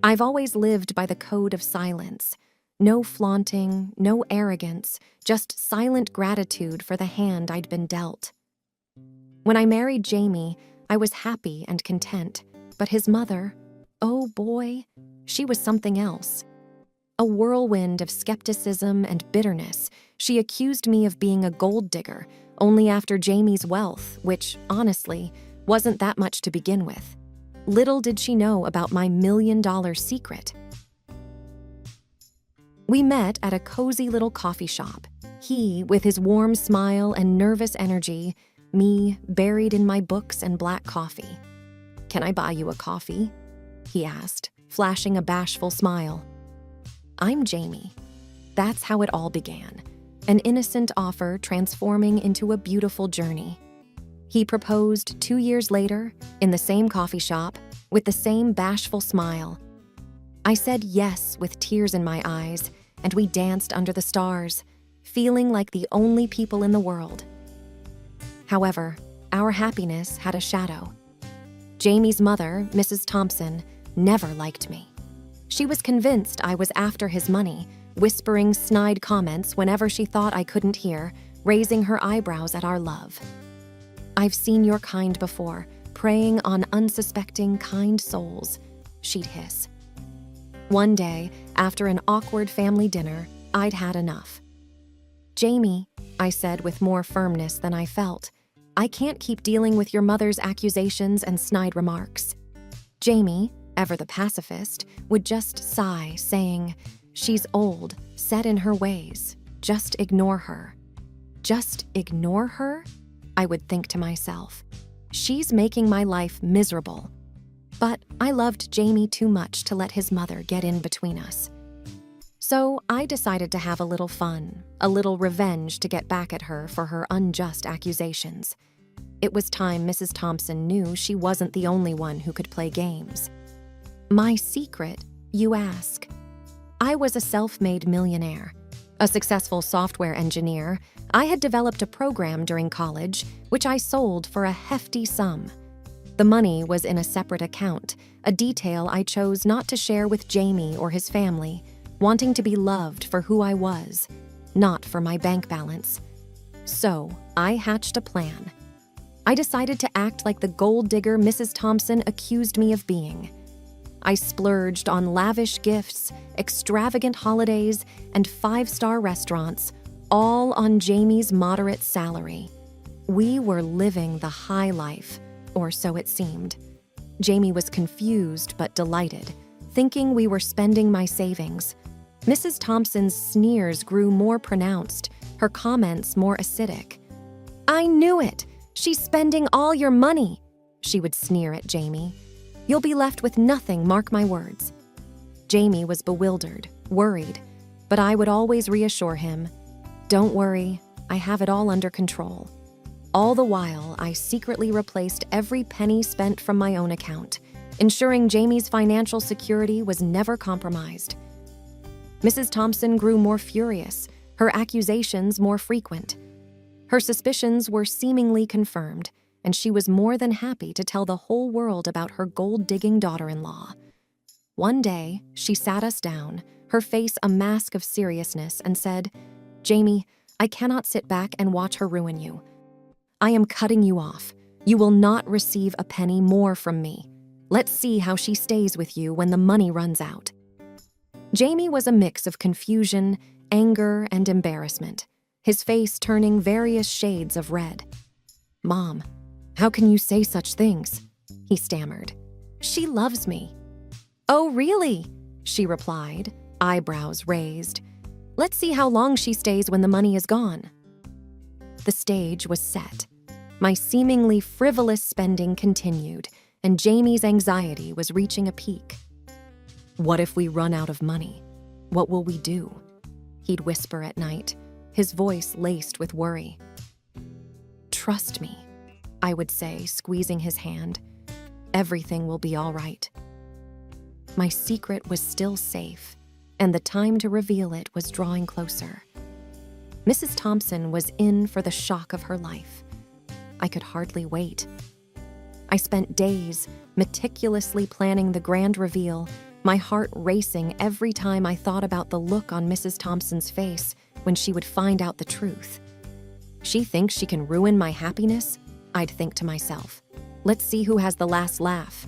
I've always lived by the code of silence. No flaunting, no arrogance, just silent gratitude for the hand I'd been dealt. When I married Jamie, I was happy and content, but his mother, oh boy, she was something else. A whirlwind of skepticism and bitterness, she accused me of being a gold digger, only after Jamie's wealth, which, honestly, wasn't that much to begin with. Little did she know about my $1,000,000 secret. We met at a cozy little coffee shop. He, with his warm smile and nervous energy, me, buried in my books and black coffee. "Can I buy you a coffee?" he asked, flashing a bashful smile. I'm Jamie. That's how it all began. An innocent offer transforming into a beautiful journey. He proposed 2 years later, in the same coffee shop, with the same bashful smile. I said yes with tears in my eyes, and we danced under the stars, feeling like the only people in the world. However, our happiness had a shadow. Jamie's mother, Mrs. Thompson, never liked me. She was convinced I was after his money, whispering snide comments whenever she thought I couldn't hear, raising her eyebrows at our love. "I've seen your kind before, preying on unsuspecting, kind souls," she'd hiss. One day, after an awkward family dinner, I'd had enough. "Jamie," I said with more firmness than I felt, "I can't keep dealing with your mother's accusations and snide remarks." Jamie, ever the pacifist, would just sigh, saying, "She's old, set in her ways. Just ignore her." Just ignore her? I would think to myself. She's making my life miserable. But I loved Jamie too much to let his mother get in between us. So I decided to have a little fun, a little revenge to get back at her for her unjust accusations. It was time Mrs. Thompson knew she wasn't the only one who could play games. My secret, you ask? I was a self-made millionaire. A successful software engineer, I had developed a program during college, which I sold for a hefty sum. The money was in a separate account, a detail I chose not to share with Jamie or his family, wanting to be loved for who I was, not for my bank balance. So, I hatched a plan. I decided to act like the gold digger Mrs. Thompson accused me of being. I splurged on lavish gifts, extravagant holidays, and 5-star restaurants, all on Jamie's moderate salary. We were living the high life, or so it seemed. Jamie was confused but delighted, thinking we were spending my savings. Mrs. Thompson's sneers grew more pronounced, her comments more acidic. "I knew it! She's spending all your money!" she would sneer at Jamie. "You'll be left with nothing, mark my words." Jamie was bewildered, worried, but I would always reassure him, "Don't worry, I have it all under control." All the while, I secretly replaced every penny spent from my own account, ensuring Jamie's financial security was never compromised. Mrs. Thompson grew more furious, her accusations more frequent. Her suspicions were seemingly confirmed, and she was more than happy to tell the whole world about her gold-digging daughter-in-law. One day, she sat us down, her face a mask of seriousness, and said, "Jamie, I cannot sit back and watch her ruin you. I am cutting you off. You will not receive a penny more from me. Let's see how she stays with you when the money runs out." Jamie was a mix of confusion, anger, and embarrassment, his face turning various shades of red. "Mom, how can you say such things?" he stammered. "She loves me." "Oh, really?" she replied, eyebrows raised. "Let's see how long she stays when the money is gone." The stage was set. My seemingly frivolous spending continued, and Jamie's anxiety was reaching a peak. "What if we run out of money? What will we do?" he'd whisper at night, his voice laced with worry. "Trust me," I would say, squeezing his hand. "Everything will be all right." My secret was still safe, and the time to reveal it was drawing closer. Mrs. Thompson was in for the shock of her life. I could hardly wait. I spent days meticulously planning the grand reveal, my heart racing every time I thought about the look on Mrs. Thompson's face when she would find out the truth. She thinks she can ruin my happiness? I'd think to myself. Let's see who has the last laugh.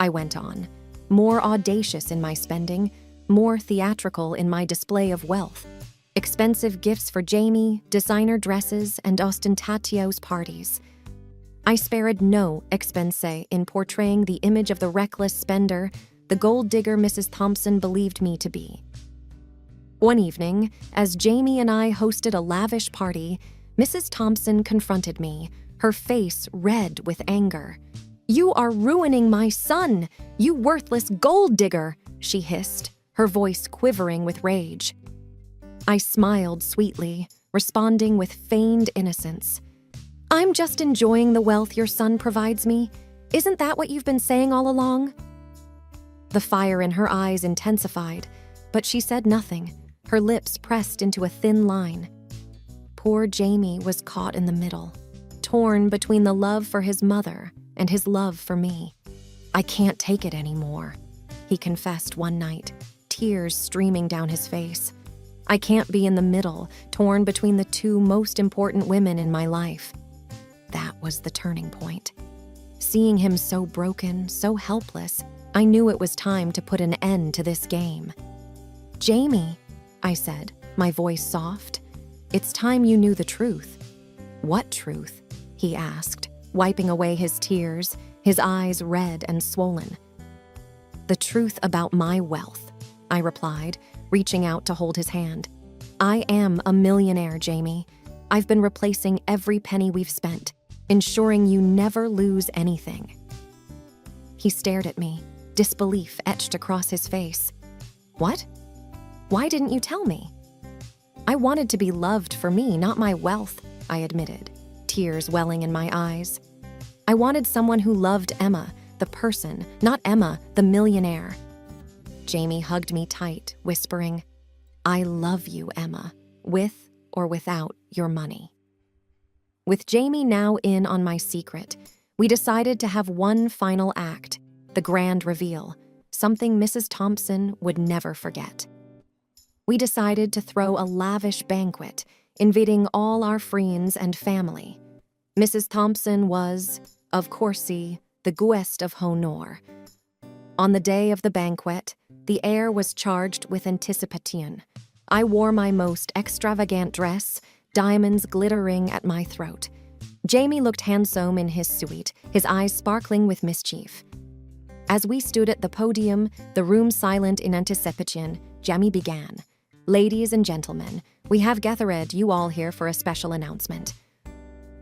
I went on, more audacious in my spending, more theatrical in my display of wealth. Expensive gifts for Jamie, designer dresses, and ostentatious parties. I spared no expense in portraying the image of the reckless spender, the gold digger Mrs. Thompson believed me to be. One evening, as Jamie and I hosted a lavish party, Mrs. Thompson confronted me, her face red with anger. "You are ruining my son, you worthless gold digger," she hissed, her voice quivering with rage. I smiled sweetly, responding with feigned innocence. "I'm just enjoying the wealth your son provides me. Isn't that what you've been saying all along?" The fire in her eyes intensified, but she said nothing, her lips pressed into a thin line. Poor Jamie was caught in the middle, torn between the love for his mother and his love for me. "I can't take it anymore," he confessed one night, tears streaming down his face. "I can't be in the middle, torn between the two most important women in my life." That was the turning point. Seeing him so broken, so helpless, I knew it was time to put an end to this game. "Jamie," I said, my voice soft, "it's time you knew the truth." "What truth?" he asked, wiping away his tears, his eyes red and swollen. "The truth about my wealth," I replied, reaching out to hold his hand. "I am a millionaire, Jamie. I've been replacing every penny we've spent, ensuring you never lose anything." He stared at me, disbelief etched across his face. "What? Why didn't you tell me?" "I wanted to be loved for me, not my wealth," I admitted, tears welling in my eyes. "I wanted someone who loved Emma, the person, not Emma, the millionaire." Jamie hugged me tight, whispering, "I love you, Emma, with or without your money." With Jamie now in on my secret, we decided to have one final act, the grand reveal, something Mrs. Thompson would never forget. We decided to throw a lavish banquet, inviting all our friends and family. Mrs. Thompson was, of course, the guest of honor. On the day of the banquet, the air was charged with anticipation. I wore my most extravagant dress, diamonds glittering at my throat. Jamie looked handsome in his suite, his eyes sparkling with mischief. As we stood at the podium, the room silent in anticipation, Jamie began. "Ladies and gentlemen, we have gathered you all here for a special announcement."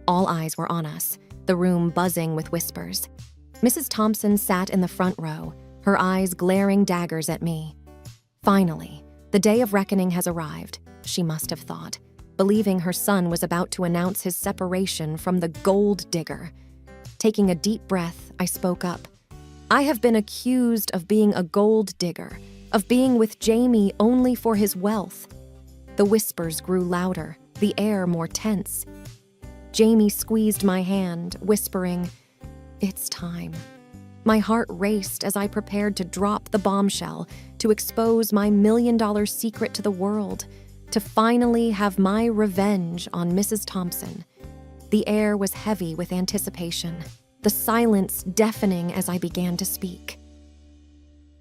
All eyes were on us, the room buzzing with whispers. Mrs. Thompson sat in the front row, her eyes glaring daggers at me. Finally, the day of reckoning has arrived, she must have thought, believing her son was about to announce his separation from the gold digger. Taking a deep breath, I spoke up. "I have been accused of being a gold digger, of being with Jamie only for his wealth." The whispers grew louder, the air more tense. Jamie squeezed my hand, whispering, "It's time." My heart raced as I prepared to drop the bombshell, to expose my million-dollar secret to the world, to finally have my revenge on Mrs. Thompson. The air was heavy with anticipation, the silence deafening as I began to speak.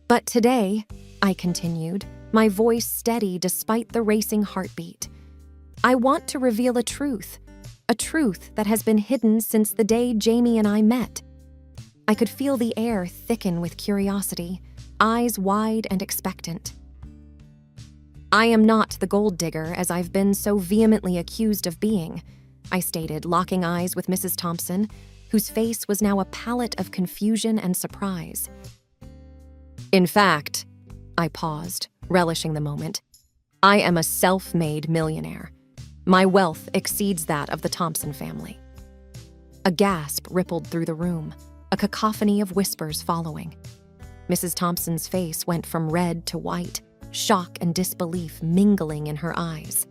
"But today," I continued, my voice steady despite the racing heartbeat, "I want to reveal a truth that has been hidden since the day Jamie and I met." I could feel the air thicken with curiosity, eyes wide and expectant. "I am not the gold digger as I've been so vehemently accused of being," I stated, locking eyes with Mrs. Thompson, whose face was now a palette of confusion and surprise. "In fact," I paused, relishing the moment, "I am a self-made millionaire. My wealth exceeds that of the Thompson family." A gasp rippled through the room, a cacophony of whispers following. Mrs. Thompson's face went from red to white, shock and disbelief mingling in her eyes.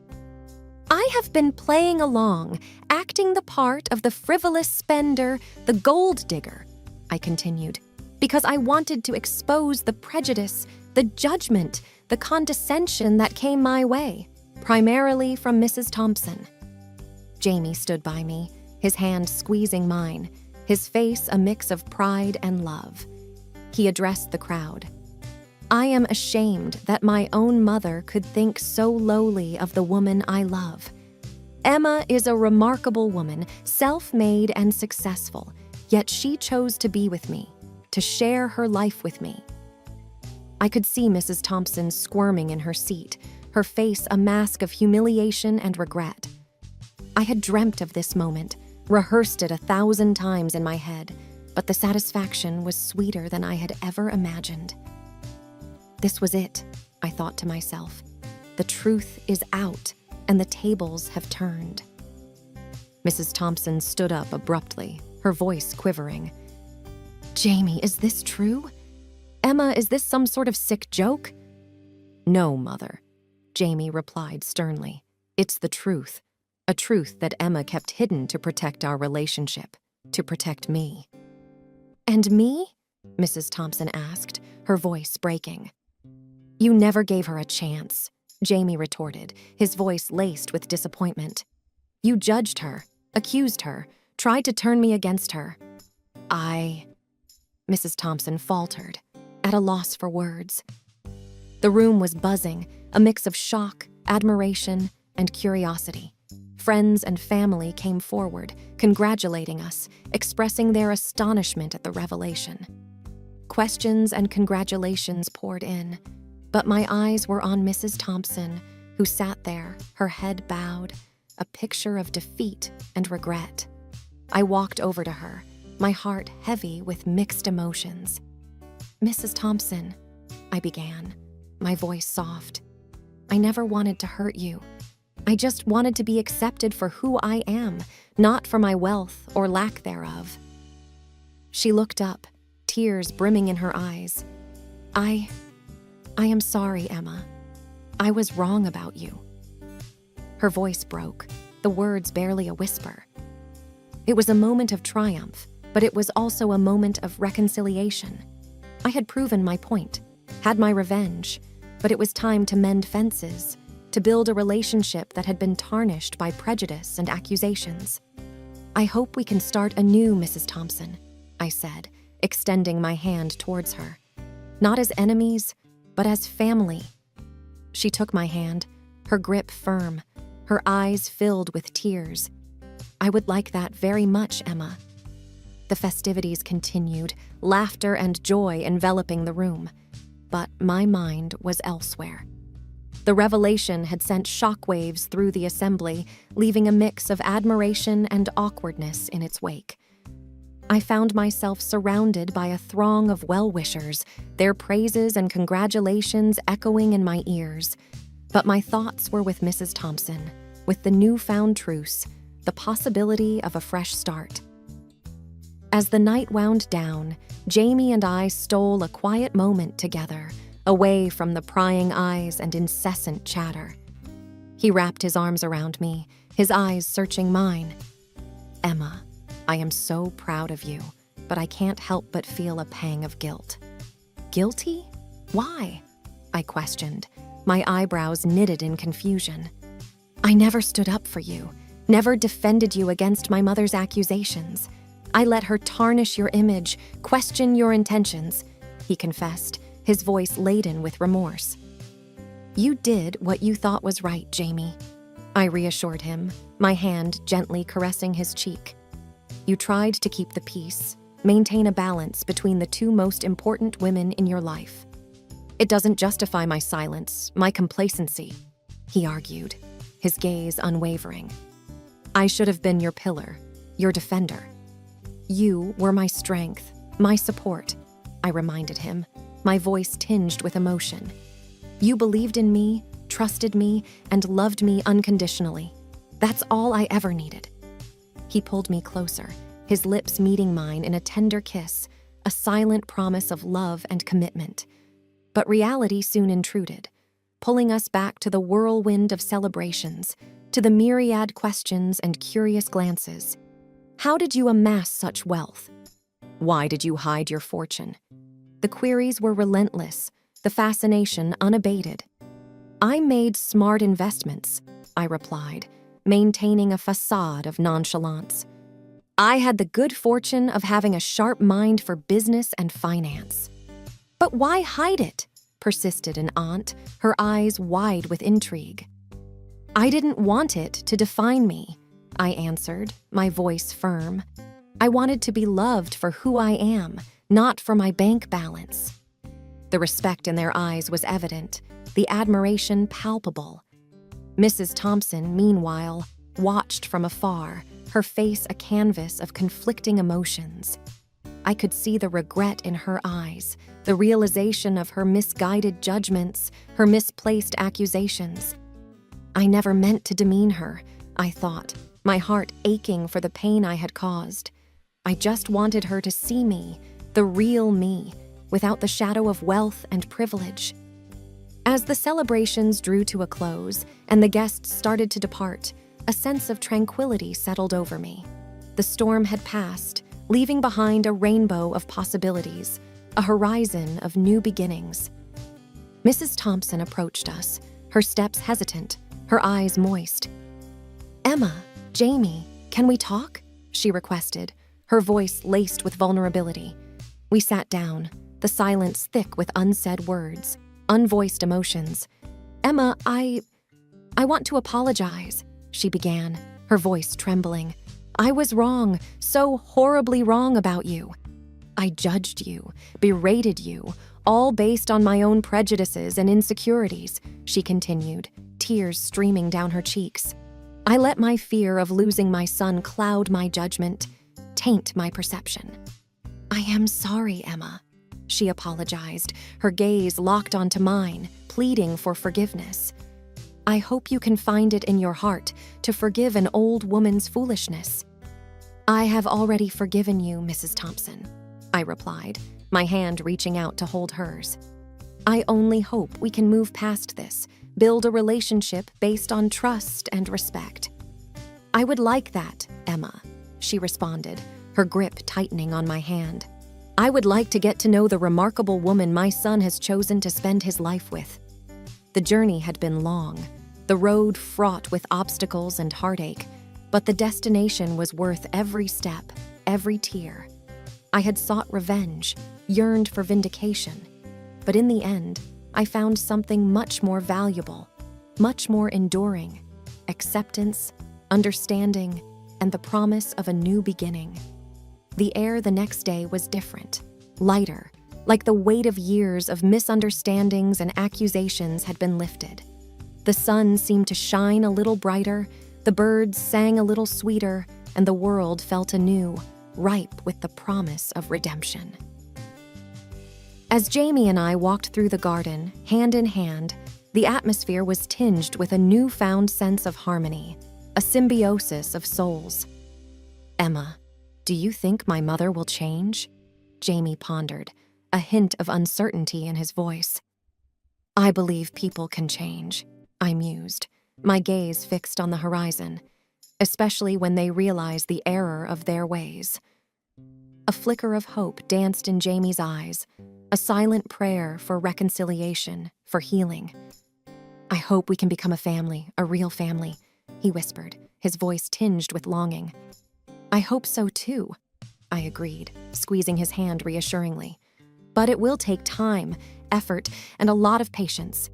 "I have been playing along, acting the part of the frivolous spender, the gold digger," I continued, because I wanted to expose the prejudice, the judgment, the condescension that came my way, primarily from Mrs. Thompson. Jamie stood by me, his hand squeezing mine, his face a mix of pride and love. He addressed the crowd. I am ashamed that my own mother could think so lowly of the woman I love. Emma is a remarkable woman, self-made and successful, yet she chose to be with me, to share her life with me. I could see Mrs. Thompson squirming in her seat, her face a mask of humiliation and regret. I had dreamt of this moment, rehearsed it 1,000 times in my head, but the satisfaction was sweeter than I had ever imagined. This was it, I thought to myself. The truth is out, and the tables have turned. Mrs. Thompson stood up abruptly, her voice quivering. Jamie, is this true? Emma, is this some sort of sick joke? No, Mother, Jamie replied sternly. It's the truth. A truth that Emma kept hidden to protect our relationship, to protect me. And me? Mrs. Thompson asked, her voice breaking. You never gave her a chance, Jamie retorted, his voice laced with disappointment. You judged her, accused her, tried to turn me against her. Mrs. Thompson faltered, at a loss for words. The room was buzzing, a mix of shock, admiration, and curiosity. Friends and family came forward, congratulating us, expressing their astonishment at the revelation. Questions and congratulations poured in, but my eyes were on Mrs. Thompson, who sat there, her head bowed, a picture of defeat and regret. I walked over to her, my heart heavy with mixed emotions. Mrs. Thompson, I began, my voice soft. I never wanted to hurt you. I just wanted to be accepted for who I am, not for my wealth or lack thereof. She looked up, tears brimming in her eyes. I am sorry, Emma. I was wrong about you. Her voice broke, the words barely a whisper. It was a moment of triumph, but it was also a moment of reconciliation. I had proven my point, had my revenge, but it was time to mend fences, to build a relationship that had been tarnished by prejudice and accusations. I hope we can start anew, Mrs. Thompson, I said, extending my hand towards her. Not as enemies, but as family. She took my hand, her grip firm, her eyes filled with tears. I would like that very much, Emma. The festivities continued, laughter and joy enveloping the room. But my mind was elsewhere. The revelation had sent shockwaves through the assembly, leaving a mix of admiration and awkwardness in its wake. I found myself surrounded by a throng of well-wishers, their praises and congratulations echoing in my ears. But my thoughts were with Mrs. Thompson, with the newfound truce, the possibility of a fresh start. As the night wound down, Jamie and I stole a quiet moment together, away from the prying eyes and incessant chatter. He wrapped his arms around me, his eyes searching mine. Emma, I am so proud of you, but I can't help but feel a pang of guilt. Guilty? Why? I questioned, my eyebrows knitted in confusion. I never stood up for you, never defended you against my mother's accusations. I let her tarnish your image, question your intentions, he confessed, his voice laden with remorse. You did what you thought was right, Jamie, I reassured him, my hand gently caressing his cheek. You tried to keep the peace, maintain a balance between the two most important women in your life. It doesn't justify my silence, my complacency, he argued, his gaze unwavering. I should have been your pillar, your defender. You were my strength, my support, I reminded him, my voice tinged with emotion. You believed in me, trusted me, and loved me unconditionally. That's all I ever needed. He pulled me closer, his lips meeting mine in a tender kiss, a silent promise of love and commitment. But reality soon intruded, pulling us back to the whirlwind of celebrations, to the myriad questions and curious glances. How did you amass such wealth? Why did you hide your fortune? The queries were relentless, the fascination unabated. I made smart investments, I replied, maintaining a facade of nonchalance. I had the good fortune of having a sharp mind for business and finance. But why hide it? Persisted an aunt, her eyes wide with intrigue. I didn't want it to define me, I answered, my voice firm. I wanted to be loved for who I am, not for my bank balance. The respect in their eyes was evident, the admiration palpable. Mrs. Thompson, meanwhile, watched from afar, her face a canvas of conflicting emotions. I could see the regret in her eyes, the realization of her misguided judgments, her misplaced accusations. I never meant to demean her, I thought, my heart aching for the pain I had caused. I just wanted her to see me, the real me, without the shadow of wealth and privilege. As the celebrations drew to a close and the guests started to depart, a sense of tranquility settled over me. The storm had passed, leaving behind a rainbow of possibilities, a horizon of new beginnings. Mrs. Thompson approached us, her steps hesitant, her eyes moist. "Emma, Jamie, can we talk?" she requested, her voice laced with vulnerability. We sat down, the silence thick with unsaid words, unvoiced emotions. "Emma, I want to apologize," she began, her voice trembling. "I was wrong, so horribly wrong about you. I judged you, berated you, all based on my own prejudices and insecurities," she continued, tears streaming down her cheeks. "I let my fear of losing my son cloud my judgment, taint my perception. I am sorry, Emma," she apologized, her gaze locked onto mine, pleading for forgiveness. "I hope you can find it in your heart to forgive an old woman's foolishness." "I have already forgiven you, Mrs. Thompson," I replied, my hand reaching out to hold hers. "I only hope we can move past this, build a relationship based on trust and respect." "I would like that, Emma," she responded, her grip tightening on my hand. "I would like to get to know the remarkable woman my son has chosen to spend his life with." The journey had been long, the road fraught with obstacles and heartache, but the destination was worth every step, every tear. I had sought revenge, yearned for vindication, but in the end, I found something much more valuable, much more enduring: acceptance, understanding, and the promise of a new beginning. The air the next day was different, lighter, like the weight of years of misunderstandings and accusations had been lifted. The sun seemed to shine a little brighter, the birds sang a little sweeter, and the world felt anew, ripe with the promise of redemption. As Jamie and I walked through the garden, hand in hand, the atmosphere was tinged with a newfound sense of harmony, a symbiosis of souls. "Emma, do you think my mother will change?" Jamie pondered, a hint of uncertainty in his voice. "I believe people can change," I mused, my gaze fixed on the horizon, especially when they realize the error of their ways. A flicker of hope danced in Jamie's eyes, a silent prayer for reconciliation, for healing. "I hope we can become a family, a real family," he whispered, his voice tinged with longing. "I hope so too," I agreed, squeezing his hand reassuringly. "But it will take time, effort, and a lot of patience."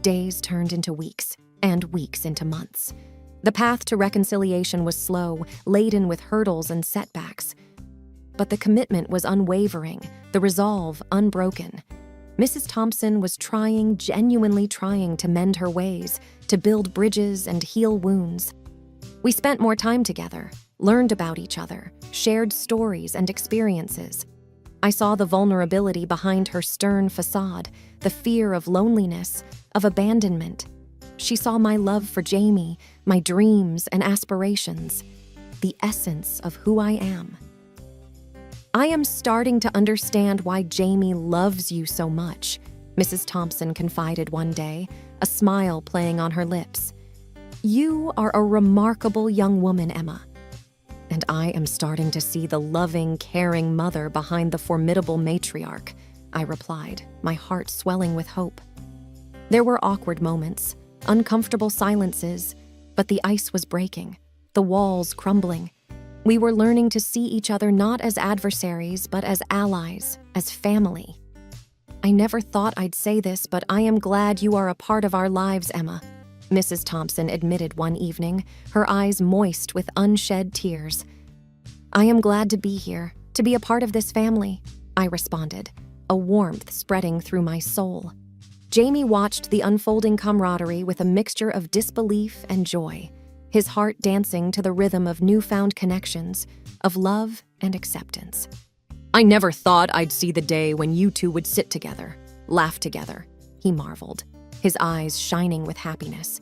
Days turned into weeks, and weeks into months. The path to reconciliation was slow, laden with hurdles and setbacks. But the commitment was unwavering, the resolve unbroken. Mrs. Thompson was genuinely trying to mend her ways, to build bridges and heal wounds. We spent more time together, learned about each other, shared stories and experiences. I saw the vulnerability behind her stern facade, the fear of loneliness, of abandonment. She saw my love for Jamie, my dreams and aspirations, the essence of who I am. "I am starting to understand why Jamie loves you so much," Mrs. Thompson confided one day, a smile playing on her lips. "You are a remarkable young woman, Emma." And I am starting to see the loving, caring mother behind the formidable matriarch, I replied, my heart swelling with hope. There were awkward moments, uncomfortable silences, but the ice was breaking, the walls crumbling. We were learning to see each other not as adversaries, but as allies, as family. I never thought I'd say this, but I am glad you are a part of our lives, Emma, Mrs. Thompson admitted one evening, her eyes moist with unshed tears. I am glad to be here, to be a part of this family, I responded, a warmth spreading through my soul. Jamie watched the unfolding camaraderie with a mixture of disbelief and joy, his heart dancing to the rhythm of newfound connections, of love and acceptance. I never thought I'd see the day when you two would sit together, laugh together, he marveled, his eyes shining with happiness.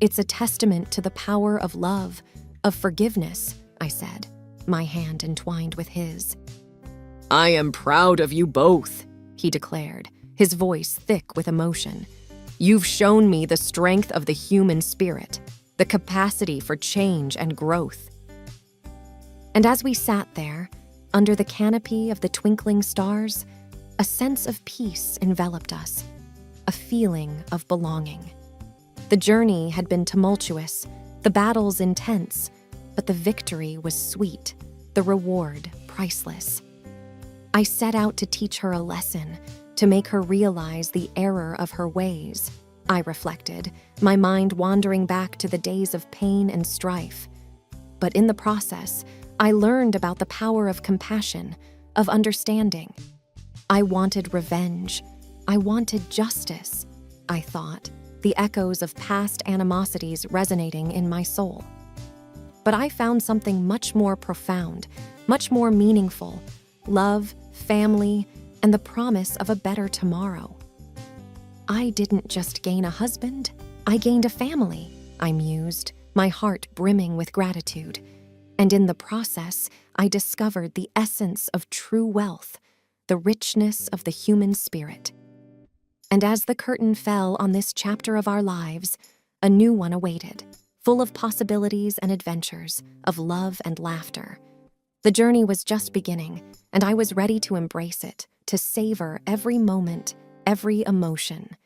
It's a testament to the power of love, of forgiveness, I said, my hand entwined with his. I am proud of you both, he declared, his voice thick with emotion. You've shown me the strength of the human spirit, the capacity for change and growth. And as we sat there, under the canopy of the twinkling stars, a sense of peace enveloped us, a feeling of belonging. The journey had been tumultuous, the battles intense, but the victory was sweet, the reward priceless. I set out to teach her a lesson, to make her realize the error of her ways, I reflected, my mind wandering back to the days of pain and strife. But in the process, I learned about the power of compassion, of understanding. I wanted revenge. I wanted justice, I thought, the echoes of past animosities resonating in my soul. But I found something much more profound, much more meaningful: love, family, and the promise of a better tomorrow. I didn't just gain a husband, I gained a family, I mused, my heart brimming with gratitude. And in the process, I discovered the essence of true wealth, the richness of the human spirit. And as the curtain fell on this chapter of our lives, a new one awaited, full of possibilities and adventures, of love and laughter. The journey was just beginning, and I was ready to embrace it, to savor every moment, every emotion.